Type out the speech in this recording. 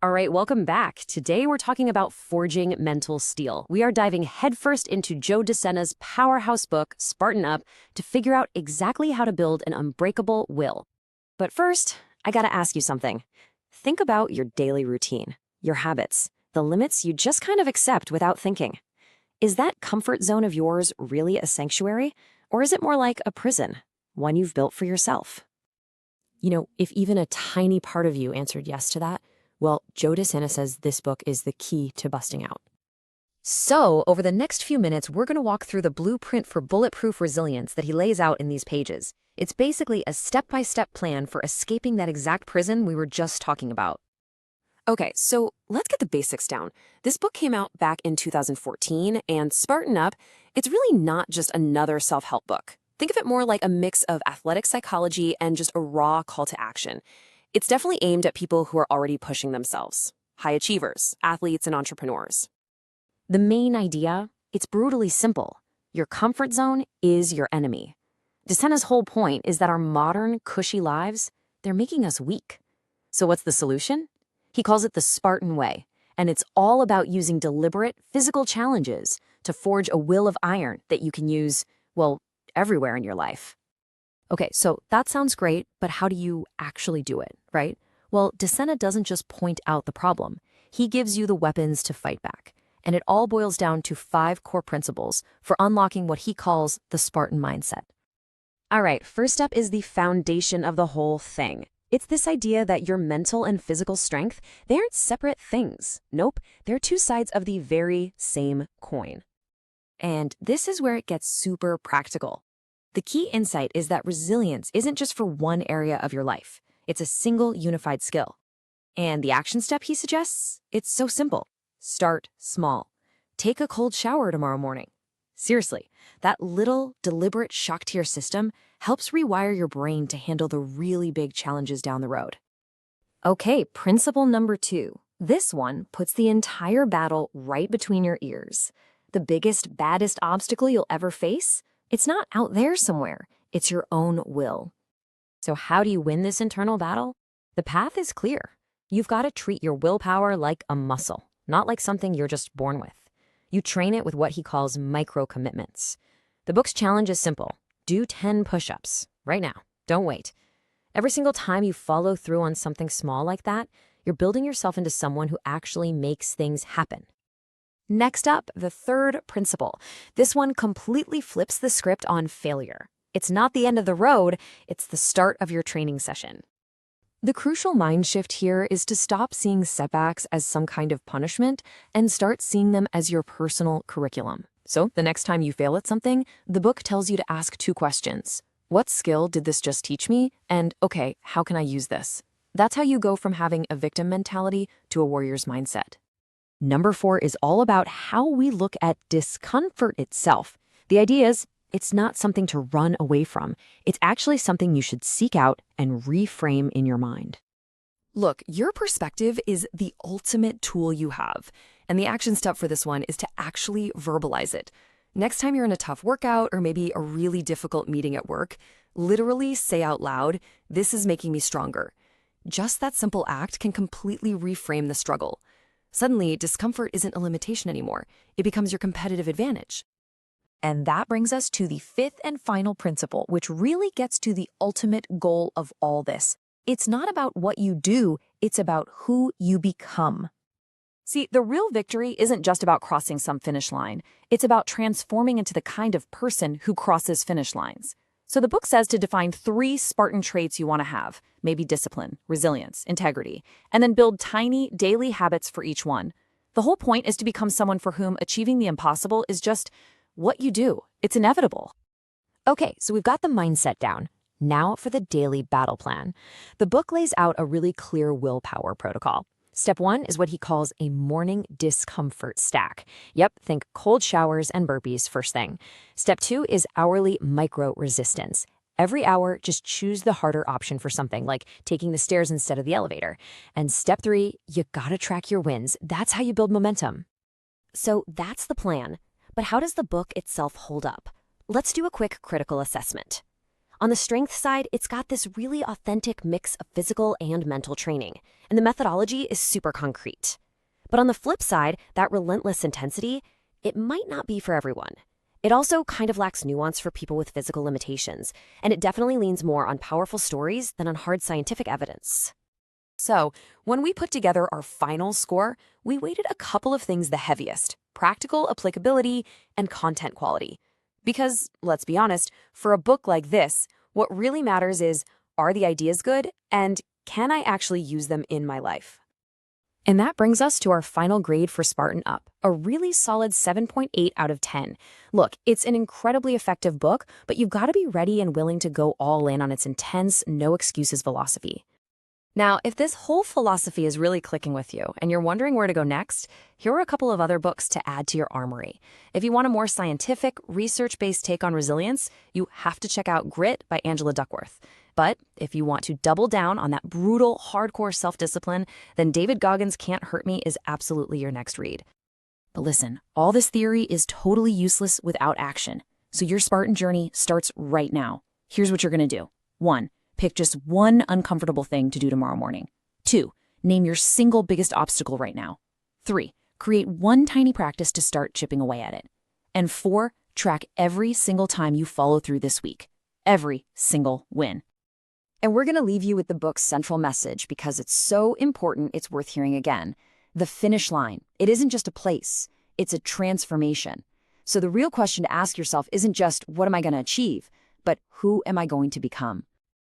All right, welcome back. Today we're talking about forging mental steel. We are diving headfirst into Joe DeSena's powerhouse book, Spartan Up, to figure out exactly how to build an unbreakable will. But first, I gotta ask you something. Think about your daily routine, your habits, the limits you just kind of accept without thinking. Is that comfort zone of yours really a sanctuary, or is it more like a prison, one you've built for yourself? If even a tiny part of you answered yes to that, well, Joe DeSena says this book is the key to busting out. So, over the next few minutes, we're going to walk through the blueprint for bulletproof resilience that he lays out in these pages. It's basically a step-by-step plan for escaping that exact prison we were just talking about. Okay, so let's get the basics down. This book came out back in 2014, and Spartan Up, it's really not just another self-help book. Think of it more like a mix of athletic psychology and just a raw call to action. It's definitely aimed at people who are already pushing themselves, high achievers, athletes, and entrepreneurs. The main idea, it's brutally simple. Your comfort zone is your enemy. DeSena's whole point is that our modern, cushy lives, they're making us weak. So what's the solution? He calls it the Spartan Way, and it's all about using deliberate physical challenges to forge a will of iron that you can use, well, everywhere in your life. Okay, so that sounds great, but how do you actually do it, right? Well, DeSena doesn't just point out the problem. He gives you the weapons to fight back. And it all boils down to 5 core principles for unlocking what he calls the Spartan mindset. All right, first up is the foundation of the whole thing. It's this idea that your mental and physical strength, they aren't separate things. Nope, they're 2 sides of the very same coin. And this is where it gets super practical. The key insight is that resilience isn't just for one area of your life. It's a single unified skill. And the action step he suggests? It's so simple. Start small. Take a cold shower tomorrow morning. Seriously, that little deliberate shock to your system helps rewire your brain to handle the really big challenges down the road. Okay, principle number 2. This one puts the entire battle right between your ears. The biggest, baddest obstacle you'll ever face? It's not out there somewhere. It's your own will. So how do you win this internal battle? The path is clear. You've got to treat your willpower like a muscle, not like something you're just born with. You train it with what he calls micro-commitments. The book's challenge is simple. Do 10 push-ups right now. Don't wait. Every single time you follow through on something small like that, you're building yourself into someone who actually makes things happen. Next up, the 3rd principle. This one completely flips the script on failure. It's not the end of the road, it's the start of your training session. The crucial mind shift here is to stop seeing setbacks as some kind of punishment and start seeing them as your personal curriculum. So the next time you fail at something, the book tells you to ask 2 questions. What skill did this just teach me? And okay, how can I use this? That's how you go from having a victim mentality to a warrior's mindset. Number 4 is all about how we look at discomfort itself. The idea is, it's not something to run away from. It's actually something you should seek out and reframe in your mind. Look, your perspective is the ultimate tool you have. And the action step for this one is to actually verbalize it. Next time you're in a tough workout or maybe a really difficult meeting at work, literally say out loud, "This is making me stronger." Just that simple act can completely reframe the struggle. Suddenly, discomfort isn't a limitation anymore. It becomes your competitive advantage. And that brings us to the 5th and final principle, which really gets to the ultimate goal of all this. It's not about what you do, it's about who you become. See, the real victory isn't just about crossing some finish line. It's about transforming into the kind of person who crosses finish lines. So the book says to define 3 Spartan traits you want to have, maybe discipline, resilience, integrity, and then build tiny daily habits for each one. The whole point is to become someone for whom achieving the impossible is just what you do. It's inevitable. Okay, so we've got the mindset down. Now for the daily battle plan. The book lays out a really clear willpower protocol. Step 1 is what he calls a morning discomfort stack. Yep, think cold showers and burpees first thing. Step 2 is hourly micro resistance. Every hour, just choose the harder option for something, like taking the stairs instead of the elevator. And step 3, you gotta track your wins. That's how you build momentum. So that's the plan. But how does the book itself hold up? Let's do a quick critical assessment. On the strength side, it's got this really authentic mix of physical and mental training, and the methodology is super concrete. But on the flip side, that relentless intensity, it might not be for everyone. It also kind of lacks nuance for people with physical limitations, and it definitely leans more on powerful stories than on hard scientific evidence. So, when we put together our final score, we weighted a couple of things the heaviest: practical applicability and content quality. Because, let's be honest, for a book like this, what really matters is, are the ideas good, and can I actually use them in my life? And that brings us to our final grade for Spartan Up, a really solid 7.8 out of 10. Look, it's an incredibly effective book, but you've got to be ready and willing to go all in on its intense, no excuses philosophy. Now, if this whole philosophy is really clicking with you and you're wondering where to go next, here are a couple of other books to add to your armory. If you want a more scientific, research-based take on resilience, you have to check out Grit by Angela Duckworth. But if you want to double down on that brutal, hardcore self-discipline, then David Goggins' Can't Hurt Me is absolutely your next read. But listen, all this theory is totally useless without action. So your Spartan journey starts right now. Here's what you're going to do. 1. Pick just one uncomfortable thing to do tomorrow morning. 2. Name your single biggest obstacle right now. 3. Create one tiny practice to start chipping away at it. And 4. Track every single time you follow through this week. Every single win. And we're going to leave you with the book's central message because it's so important it's worth hearing again. The finish line. It isn't just a place. It's a transformation. So the real question to ask yourself isn't just, what am I going to achieve? But who am I going to become?